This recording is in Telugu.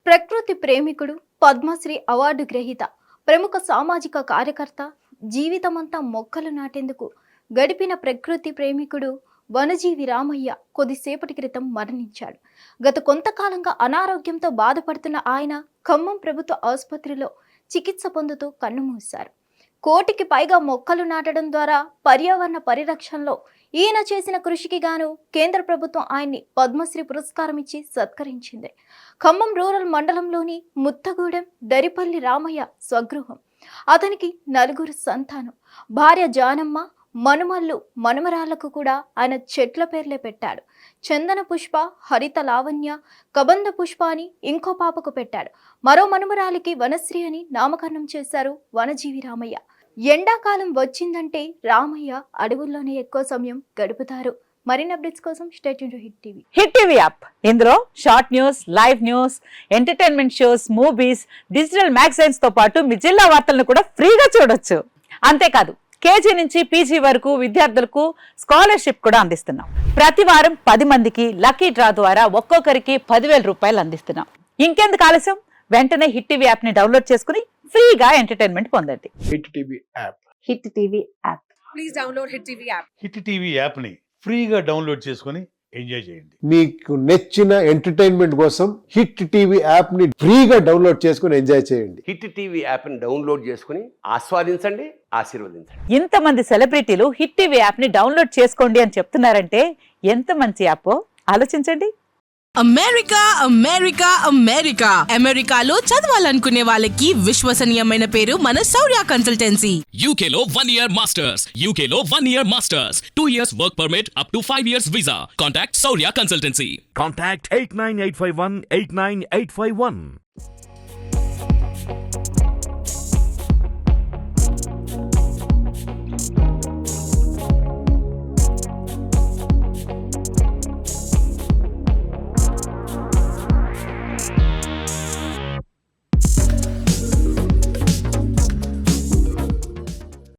ప్రకృతి ప్రేమికుడు, పద్మశ్రీ అవార్డు గ్రహీత, ప్రముఖ సామాజిక కార్యకర్త, జీవితమంతా మొక్కలు నాటేందుకు గడిపిన ప్రకృతి ప్రేమికుడు వనజీవి రామయ్య కొద్దిసేపటి క్రితం మరణించాడు. గత కొంతకాలంగా అనారోగ్యంతో బాధపడుతున్న ఆయన ఖమ్మం ప్రభుత్వ ఆసుపత్రిలో చికిత్స పొందుతూ కన్నుమూశారు. 1 కోటికి పైగా మొక్కలు నాటడం ద్వారా పర్యావరణ పరిరక్షణలో ఈయన చేసిన కృషికి గాను కేంద్ర ప్రభుత్వం ఆయన్ని పద్మశ్రీ పురస్కారం ఇచ్చి సత్కరించింది. ఖమ్మం రూరల్ మండలంలోని ముత్తగూడెం దరిపల్లి రామయ్య స్వగృహం. అతనికి 4 సంతానం. భార్య జానమ్మ, మనుమళ్ళు, మనుమరాళ్లకు కూడా ఆయన చెట్ల పేర్లే పెట్టాడు. చందన పుష్ప, హరిత లావణ్య, కబంద పుష్ప అని ఇంకో పాపకు పెట్టాడు. మరో మనుమరాలికి వనశ్రీ అని నామకరణం చేశారు వనజీవి రామయ్య. ఎండాకాలం వచ్చిందంటే రామయ్య అడవుల్లోనే ఎక్కువ సమయం గడుపుతారు. మరిన్ని అప్డేట్స్ కోసం stay tune to Hit TV. Hit TV app ఇందులో short news, live news, entertainment shows, movies, digital magazines తో పాటు మీ జిల్లా వార్తలను కూడా ఫ్రీగా చూడొచ్చు. అంతేకాదు కేజీ నుంచి పీజీ వరకు విద్యార్థులకు స్కాలర్షిప్ కూడా అందిస్తున్నాం. ప్రతి వారం 10 మందికి లక్కీ డ్రా ద్వారా ఒక్కొక్కరికి 10,000 రూపాయలు అందిస్తున్నాం. ఇంకెందుకు ఆలస్యం, వెంటనే హిట్ టీవీ యాప్ ని డౌన్లోడ్ చేసుకుని ఫ్రీగా ఎంటర్టైన్మెంట్ పొందండి. Hit TV app. Hit TV app. Please download hit TV app. Hit TV యాప్ని ఫ్రీగా డౌన్లోడ్ చేసుకొని ఎంజాయ్ చేయండి. మీకు నచ్చిన ఎంటర్టైన్మెంట్ కోసం హిట్ టీవీ యాప్ ని ఫ్రీగా డౌన్లోడ్ చేసుకొని ఎంజాయ్ చేయండి. హిట్ టీవీ యాప్ని డౌన్లోడ్ చేసుకుని ఆస్వాదించండి, ఆశీర్వదించండి. ఇంతమంది సెలబ్రిటీలు హిట్ టీవీ యాప్ ని డౌన్లోడ్ చేసుకోండి అని చెప్తున్నారంటే ఎంత మంచి యాప్ ఆలోచించండి. అమెరికా అమెరికా అమెరికా అమెరికాలో చదవాలనుకునే వాళ్ళకి విశ్వసనీయమైన పేరు మన శౌర్య కన్సల్టెన్సీ. UK లో 1 year masters. UK లో 1 year masters. 2 years work permit up to 5 years visa. Contact Saurya Consultancy. Contact 89851 89851.